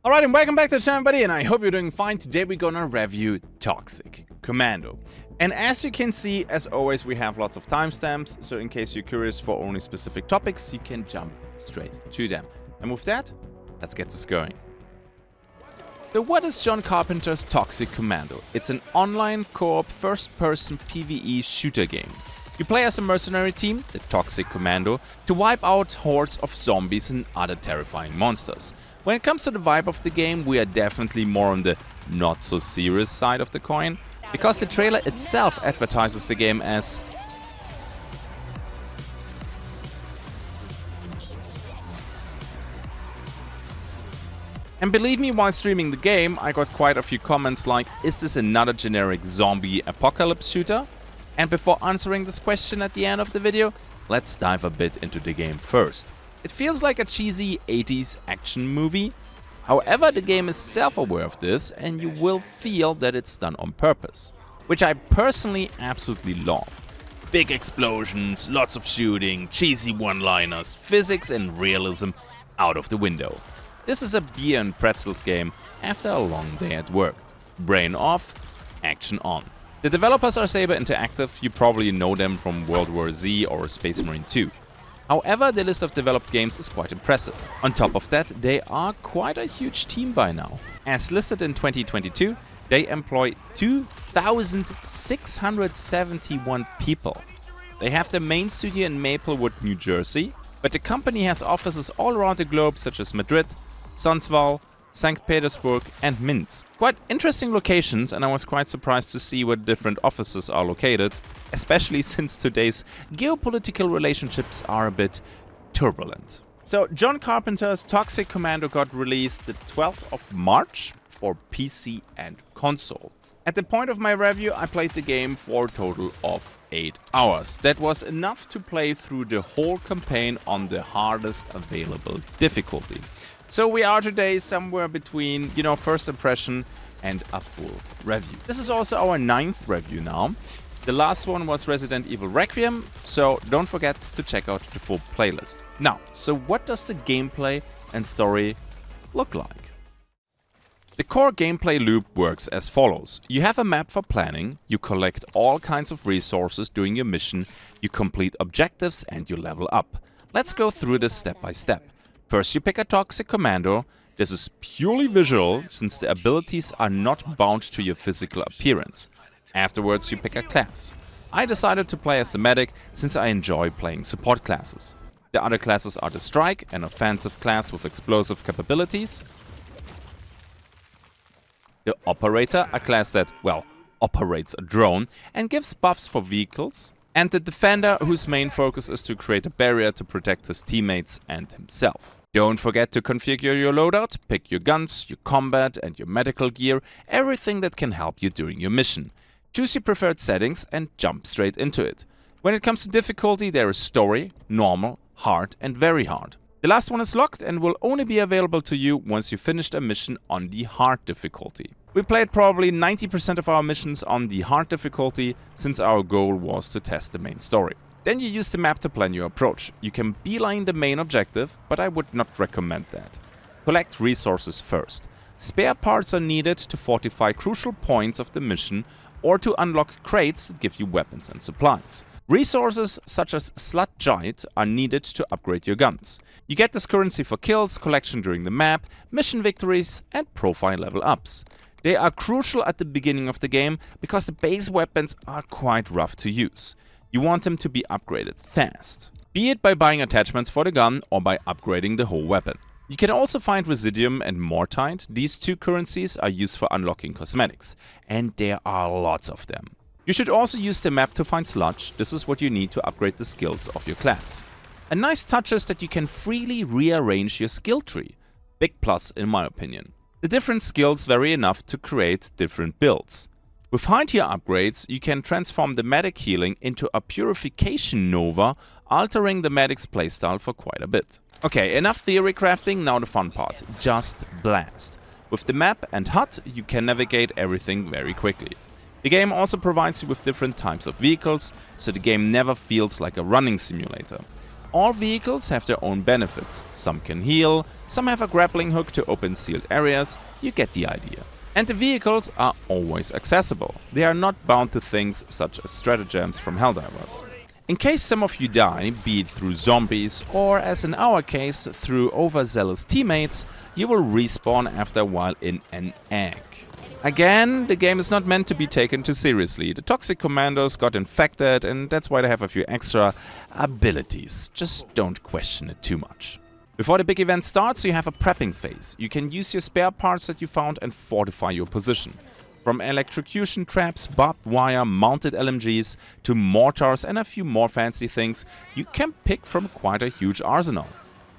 Alright, and welcome back to the channel, buddy, and I hope you're doing fine. Today we're gonna review Toxic Commando. And as you can see, as always, we have lots of timestamps, so in case you're curious for only specific topics, you can jump straight to them. And with that, let's get this going. So what is John Carpenter's Toxic Commando? It's an online co-op first-person PvE shooter game. You play as a mercenary team, the Toxic Commando, to wipe out hordes of zombies and other terrifying monsters. When it comes to the vibe of the game, we are definitely more on the not-so-serious side of the coin, because the trailer itself advertises the game as and believe me, while streaming the game, I got quite a few comments like, is this another generic zombie apocalypse shooter? And before answering this question at the end of the video, let's dive a bit into the game first. It feels like a cheesy 80s action movie. However, the game is self-aware of this and you will feel that it's done on purpose, which I personally absolutely loved. Big explosions, lots of shooting, cheesy one-liners, physics and realism out of the window. This is a beer and pretzels game after a long day at work. Brain off, action on. The developers are Saber Interactive. You probably know them from World War Z or Space Marine 2. However, the list of developed games is quite impressive. On top of that, they are quite a huge team by now. As listed in 2022, they employ 2,671 people. They have their main studio in Maplewood, New Jersey, but the company has offices all around the globe such as Madrid, Sundsvall, St. Petersburg and Minsk. Quite interesting locations, and I was quite surprised to see where different offices are located, especially since today's geopolitical relationships are a bit turbulent. So John Carpenter's Toxic Commando got released the 12th of March for PC and console. At the point of my review, I played the game for a total of 8 hours. That was enough to play through the whole campaign on the hardest available difficulty. So we are today somewhere between, first impression and a full review. This is also our 9th review now. The last one was Resident Evil Requiem, so don't forget to check out the full playlist. Now, so what does the gameplay and story look like? The core gameplay loop works as follows. You have a map for planning, you collect all kinds of resources during your mission, you complete objectives and you level up. Let's go through this step by step. First, you pick a Toxic Commando. This is purely visual, since the abilities are not bound to your physical appearance. Afterwards, you pick a class. I decided to play as the medic, since I enjoy playing support classes. The other classes are the Strike, an offensive class with explosive capabilities. The Operator, a class that, operates a drone and gives buffs for vehicles. And the Defender, whose main focus is to create a barrier to protect his teammates and himself. Don't forget to configure your loadout, pick your guns, your combat and your medical gear, everything that can help you during your mission. Choose your preferred settings and jump straight into it. When it comes to difficulty, there is story, normal, hard and very hard. The last one is locked and will only be available to you once you finished a mission on the hard difficulty. We played probably 90% of our missions on the hard difficulty, since our goal was to test the main story. Then you use the map to plan your approach. You can beeline the main objective, but I would not recommend that. Collect resources first. Spare parts are needed to fortify crucial points of the mission or to unlock crates that give you weapons and supplies. Resources such as Sludgite are needed to upgrade your guns. You get this currency for kills, collection during the map, mission victories and profile level ups. They are crucial at the beginning of the game because the base weapons are quite rough to use. You want them to be upgraded fast, be it by buying attachments for the gun or by upgrading the whole weapon. You can also find Residium and Mortite. These two currencies are used for unlocking cosmetics, and there are lots of them. You should also use the map to find sludge. This is what you need to upgrade the skills of your class. A nice touch is that you can freely rearrange your skill tree. Big plus in my opinion. The different skills vary enough to create different builds. With high tier upgrades, you can transform the medic healing into a purification nova, altering the medic's playstyle for quite a bit. Okay, enough theory crafting, now the fun part. Just blast. With the map and HUD, you can navigate everything very quickly. The game also provides you with different types of vehicles, so the game never feels like a running simulator. All vehicles have their own benefits. Some can heal, some have a grappling hook to open sealed areas, you get the idea. And the vehicles are always accessible. They are not bound to things such as stratagems from Helldivers. In case some of you die, be it through zombies or, as in our case, through overzealous teammates, you will respawn after a while in an egg. Again, the game is not meant to be taken too seriously. The Toxic Commandos got infected and that's why they have a few extra abilities. Just don't question it too much. Before the big event starts, you have a prepping phase. You can use your spare parts that you found and fortify your position. From electrocution traps, barbed wire, mounted LMGs, to mortars and a few more fancy things, you can pick from quite a huge arsenal.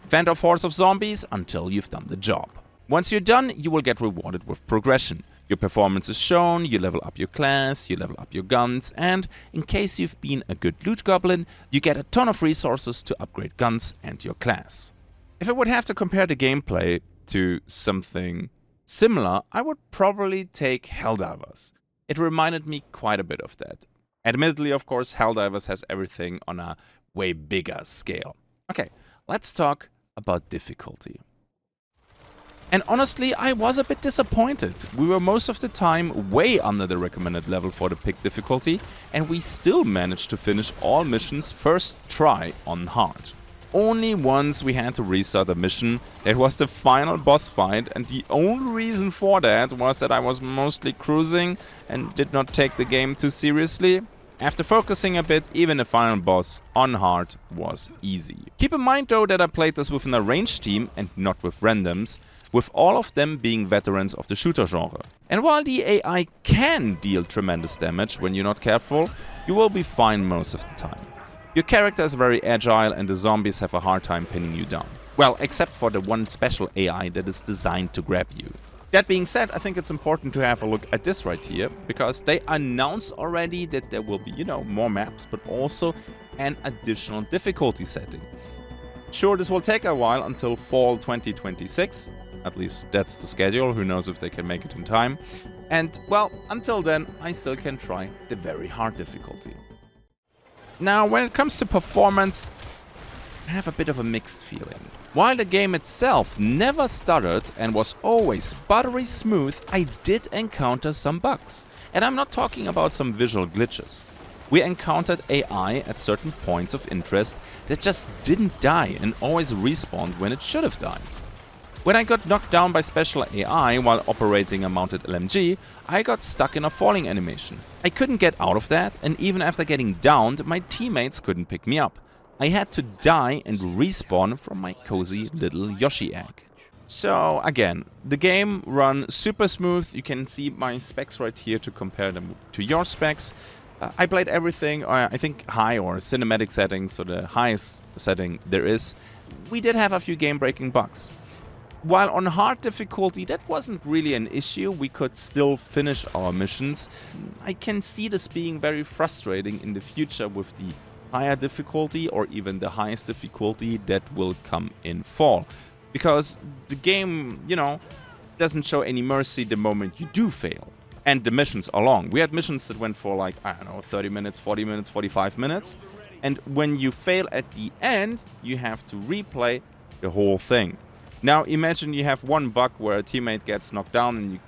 Fend off hordes of zombies until you've done the job. Once you're done, you will get rewarded with progression. Your performance is shown, you level up your class, you level up your guns, and in case you've been a good loot goblin, you get a ton of resources to upgrade guns and your class. If I would have to compare the gameplay to something similar, I would probably take Helldivers. It reminded me quite a bit of that. Admittedly, of course, Helldivers has everything on a way bigger scale. Okay, let's talk about difficulty. And honestly, I was a bit disappointed. We were most of the time way under the recommended level for the pick difficulty, and we still managed to finish all missions first try on hard. Only once we had to restart a mission. That was the final boss fight, and the only reason for that was that I was mostly cruising and did not take the game too seriously. After focusing a bit, even the final boss on hard was easy. Keep in mind though that I played this with an arranged team and not with randoms, with all of them being veterans of the shooter genre. And while the AI can deal tremendous damage when you're not careful, you will be fine most of the time. Your character is very agile and the zombies have a hard time pinning you down. Well, except for the one special AI that is designed to grab you. That being said, I think it's important to have a look at this right here, because they announced already that there will be, more maps, but also an additional difficulty setting. Sure, this will take a while until fall 2026, at least that's the schedule, who knows if they can make it in time. And, well, until then, I still can try the very hard difficulty. Now, when it comes to performance, I have a bit of a mixed feeling. While the game itself never stuttered and was always buttery smooth, I did encounter some bugs. And I'm not talking about some visual glitches. We encountered AI at certain points of interest that just didn't die and always respawned when it should have died. When I got knocked down by special AI while operating a mounted LMG, I got stuck in a falling animation. I couldn't get out of that, and even after getting downed, my teammates couldn't pick me up. I had to die and respawn from my cozy little Yoshi egg. So again, the game runs super smooth. You can see my specs right here to compare them to your specs. I played everything, I think high or cinematic settings, so the highest setting there is. We did have a few game-breaking bugs. While on hard difficulty that wasn't really an issue, we could still finish our missions. I can see this being very frustrating in the future with the higher difficulty or even the highest difficulty that will come in fall. Because the game, doesn't show any mercy the moment you do fail. And the missions are long. We had missions that went for 30 minutes, 40 minutes, 45 minutes. And when you fail at the end, you have to replay the whole thing. Now imagine you have one bug where a teammate gets knocked down and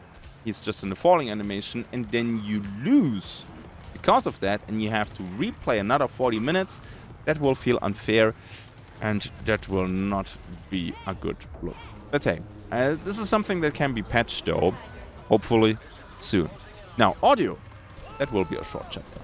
he's just in the falling animation, and then you lose because of that and you have to replay another 40 minutes. That will feel unfair and that will not be a good look. But hey, this is something that can be patched though, hopefully soon. Now audio, that will be a short chapter.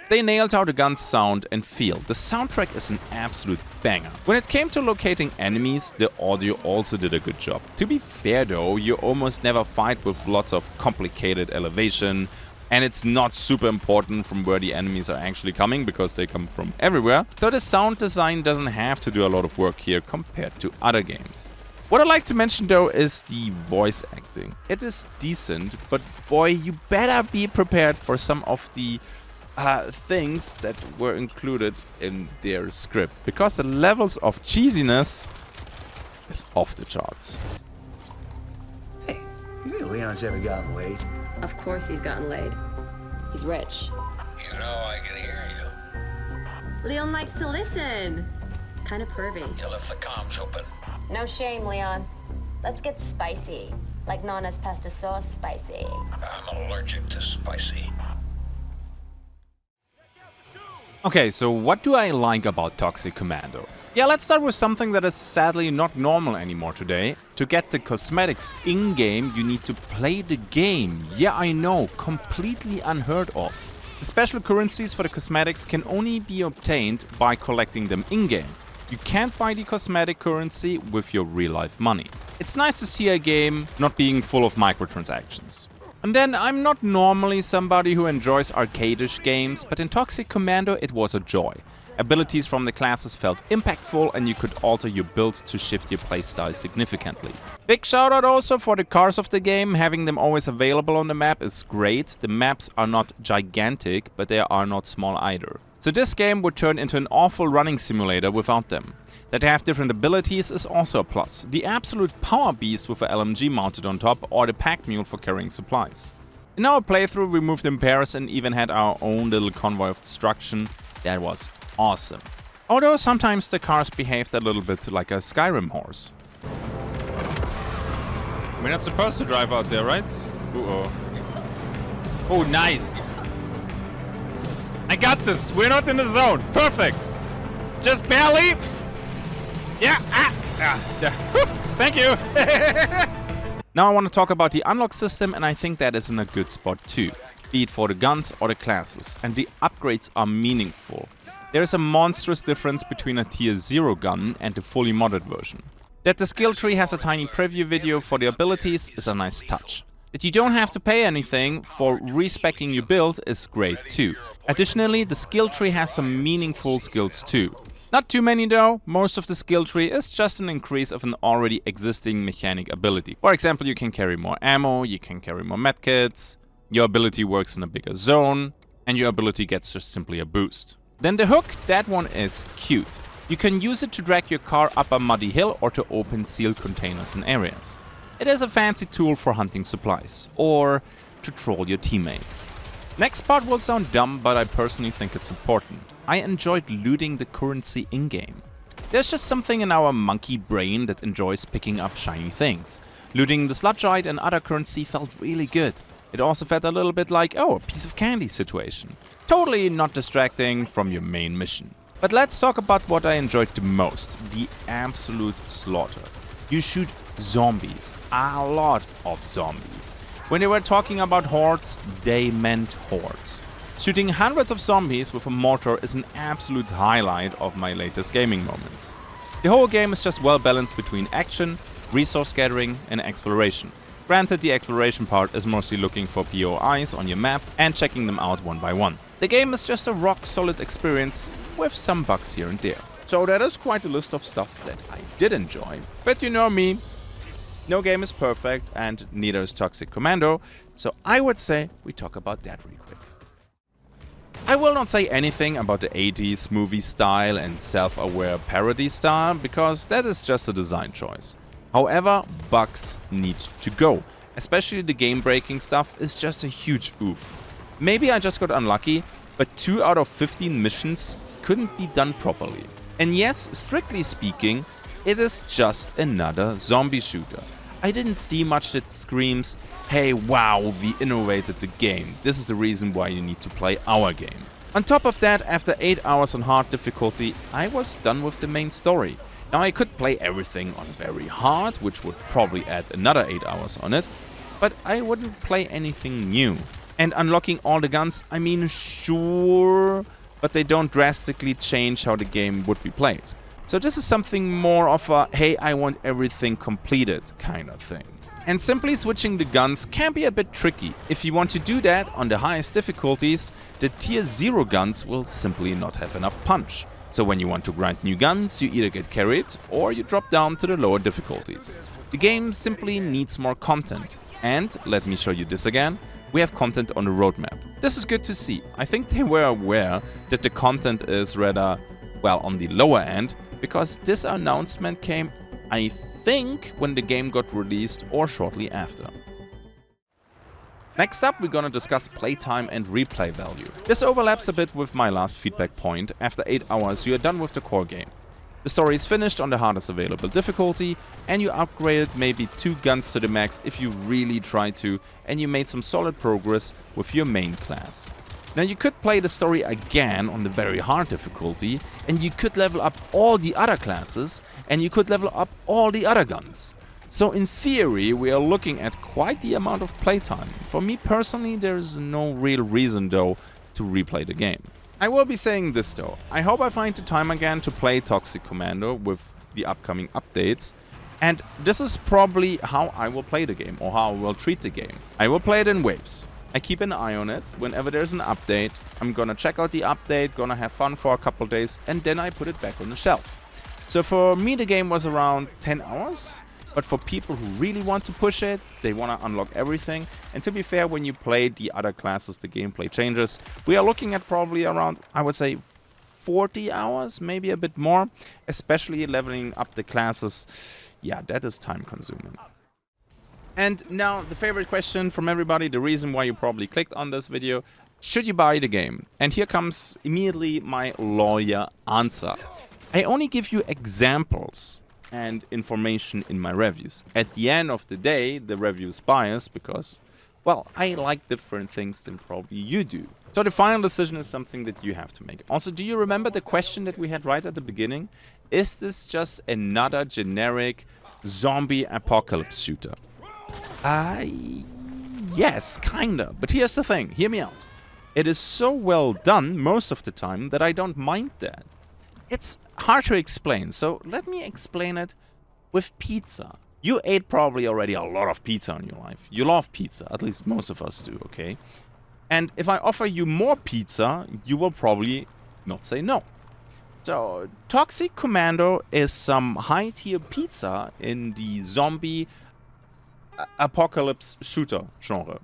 They nailed how the guns sound and feel. The soundtrack is an absolute banger. When it came to locating enemies, the audio also did a good job. To be fair though, you almost never fight with lots of complicated elevation, and it's not super important from where the enemies are actually coming because they come from everywhere. So the sound design doesn't have to do a lot of work here compared to other games. What I'd like to mention though is the voice acting. It is decent, but boy, you better be prepared for some of the things that were included in their script, because the levels of cheesiness is off the charts. Hey, you think Leon's ever gotten laid? Of course he's gotten laid. He's rich. I can hear you. Leon likes to listen. Kinda pervy. You left the comms open. No shame, Leon. Let's get spicy. Like Nana's pasta sauce spicy. I'm allergic to spicy. Okay, so what do I like about Toxic Commando? Yeah, let's start with something that is sadly not normal anymore today. To get the cosmetics in-game, you need to play the game. Yeah, I know, completely unheard of. The special currencies for the cosmetics can only be obtained by collecting them in-game. You can't buy the cosmetic currency with your real-life money. It's nice to see a game not being full of microtransactions. And then, I'm not normally somebody who enjoys arcade-ish games, but in Toxic Commando it was a joy. Abilities from the classes felt impactful and you could alter your build to shift your playstyle significantly. Big shout out also for the cars of the game, having them always available on the map is great. The maps are not gigantic, but they are not small either. So this game would turn into an awful running simulator without them. That they have different abilities is also a plus. The absolute power beast with a LMG mounted on top or the pack mule for carrying supplies. In our playthrough we moved in pairs and even had our own little convoy of destruction. That was awesome. Although sometimes the cars behaved a little bit like a Skyrim horse. We're not supposed to drive out there, right? Uh-oh. Oh, nice. I got this. We're not in the zone. Perfect. Just barely. Yeah. Thank you. Now I want to talk about the unlock system, and I think that is in a good spot too. Be it for the guns or the classes, and the upgrades are meaningful. There is a monstrous difference between a tier 0 gun and the fully modded version. That the skill tree has a tiny preview video for the abilities is a nice touch. That you don't have to pay anything for respeccing your build is great too. Additionally, the skill tree has some meaningful skills too. Not too many though, most of the skill tree is just an increase of an already existing mechanic ability. For example, you can carry more ammo, you can carry more medkits, your ability works in a bigger zone, and your ability gets just simply a boost. Then the hook, that one is cute. You can use it to drag your car up a muddy hill or to open sealed containers in areas. It is a fancy tool for hunting supplies, or to troll your teammates. Next part will sound dumb, but I personally think it's important. I enjoyed looting the currency in-game. There's just something in our monkey brain that enjoys picking up shiny things. Looting the sludgeite and other currency felt really good. It also felt a little bit like, oh, a piece of candy situation. Totally not distracting from your main mission. But let's talk about what I enjoyed the most, the absolute slaughter. You shoot zombies, a lot of zombies. When they were talking about hordes, they meant hordes. Shooting hundreds of zombies with a mortar is an absolute highlight of my latest gaming moments. The whole game is just well balanced between action, resource gathering and exploration. Granted, the exploration part is mostly looking for POIs on your map and checking them out one by one. The game is just a rock solid experience with some bugs here and there. So that is quite a list of stuff that I did enjoy. But you know me, no game is perfect and neither is Toxic Commando, so I would say we talk about that real quick. I will not say anything about the 80s movie style and self-aware parody style, because that is just a design choice. However, bugs need to go. Especially the game-breaking stuff is just a huge oof. Maybe I just got unlucky, but 2 out of 15 missions couldn't be done properly. And yes, strictly speaking, it is just another zombie shooter. I didn't see much that screams, hey wow, we innovated the game, this is the reason why you need to play our game. On top of that, after 8 hours on hard difficulty, I was done with the main story. Now I could play everything on very hard, which would probably add another 8 hours on it, but I wouldn't play anything new. And unlocking all the guns, I mean sure, but they don't drastically change how the game would be played. So this is something more of a, hey, I want everything completed kind of thing. And simply switching the guns can be a bit tricky. If you want to do that on the highest difficulties, the tier 0 guns will simply not have enough punch. So when you want to grind new guns, you either get carried or you drop down to the lower difficulties. The game simply needs more content. And, let me show you this again, we have content on the roadmap. This is good to see. I think they were aware that the content is rather, well, on the lower end, because this announcement came, I think, when the game got released or shortly after. Next up, we're gonna discuss playtime and replay value. This overlaps a bit with my last feedback point. After 8 hours, you are done with the core game. The story is finished on the hardest available difficulty, and you upgraded maybe 2 guns to the max if you really try to, and you made some solid progress with your main class. Now you could play the story again on the very hard difficulty, and you could level up all the other classes, and you could level up all the other guns. So in theory, we are looking at quite the amount of playtime. For me personally, there is no real reason though to replay the game. I will be saying this though, I hope I find the time again to play Toxic Commando with the upcoming updates, and this is probably how I will play the game, or how I will treat the game. I will play it in waves. I keep an eye on it. Whenever there's an update, I'm gonna check out the update, gonna have fun for a couple days, and then I put it back on the shelf. So for me the game was around 10 hours. But for people who really want to push it, they want to unlock everything. And to be fair, when you play the other classes, the gameplay changes. We are looking at probably around, I would say, 40 hours, maybe a bit more. Especially leveling up the classes. Yeah, that is time consuming. And now the favorite question from everybody, the reason why you probably clicked on this video. Should you buy the game? And here comes immediately my lawyer answer. I only give you examples and information in my reviews. At the end of the day, the review is biased because, well, I like different things than probably you do. So the final decision is something that you have to make. Also, do you remember the question that we had right at the beginning? Is this just another generic zombie apocalypse shooter? Yes, kinda. But here's the thing, hear me out. It is so well done most of the time that I don't mind that. It's hard to explain, so let me explain it with pizza. You ate probably already a lot of pizza in your life. You love pizza, at least most of us do, okay? And if I offer you more pizza, you will probably not say no. So, Toxic Commando is some high-tier pizza in the zombie apocalypse shooter genre.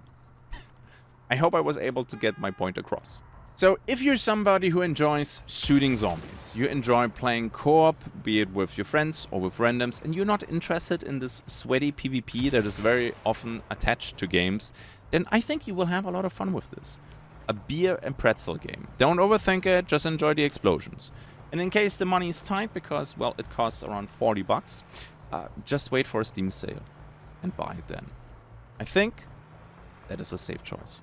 I hope I was able to get my point across. So, if you're somebody who enjoys shooting zombies, you enjoy playing co-op, be it with your friends or with randoms, and you're not interested in this sweaty PvP that is very often attached to games, then I think you will have a lot of fun with this. A beer and pretzel game. Don't overthink it, just enjoy the explosions. And in case the money is tight, because, well, it costs around 40 bucks, just wait for a Steam sale and buy it then. I think that is a safe choice.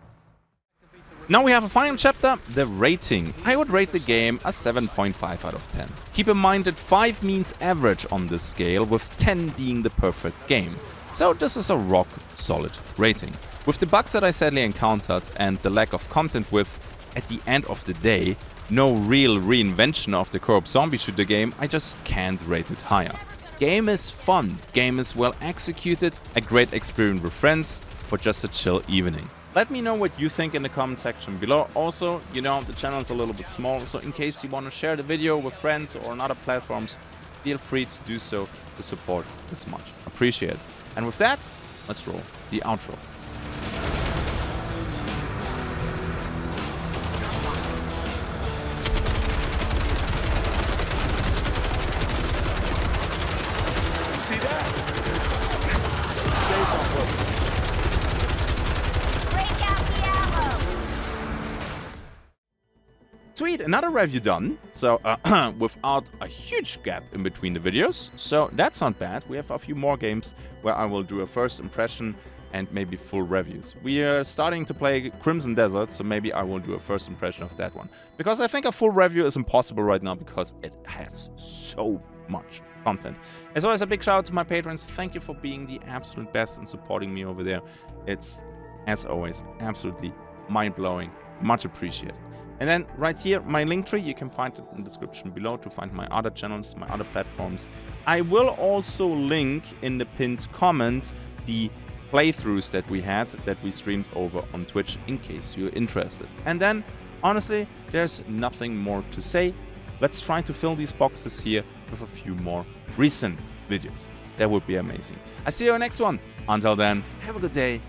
Now we have a final chapter, the rating. I would rate the game a 7.5 out of 10. Keep in mind that 5 means average on this scale, with 10 being the perfect game. So this is a rock solid rating. With the bugs that I sadly encountered and the lack of content with, at the end of the day, no real reinvention of the co-op zombie shooter game, I just can't rate it higher. Game is fun, game is well executed, a great experience with friends for just a chill evening. Let me know what you think in the comment section below. Also, you know, the channel is a little bit small, so in case you want to share the video with friends or on other platforms, feel free to do so to support this much. Appreciate it. And with that, let's roll the outro. See that? Save my brother. Sweet, another review done. So, without a huge gap in between the videos. So, that's not bad. We have a few more games where I will do a first impression and maybe full reviews. We are starting to play Crimson Desert, so maybe I will do a first impression of that one. Because I think a full review is impossible right now because it has so much content. As always, a big shout out to my patrons. Thank you for being the absolute best and supporting me over there. It's, as always, absolutely mind-blowing. Much appreciated. And then right here, my link tree, you can find it in the description below to find my other channels, my other platforms. I will also link in the pinned comment the playthroughs that we had, that we streamed over on Twitch, in case you're interested. And then, honestly, there's nothing more to say. Let's try to fill these boxes here with a few more recent videos. That would be amazing. I see you in the next one. Until then, have a good day.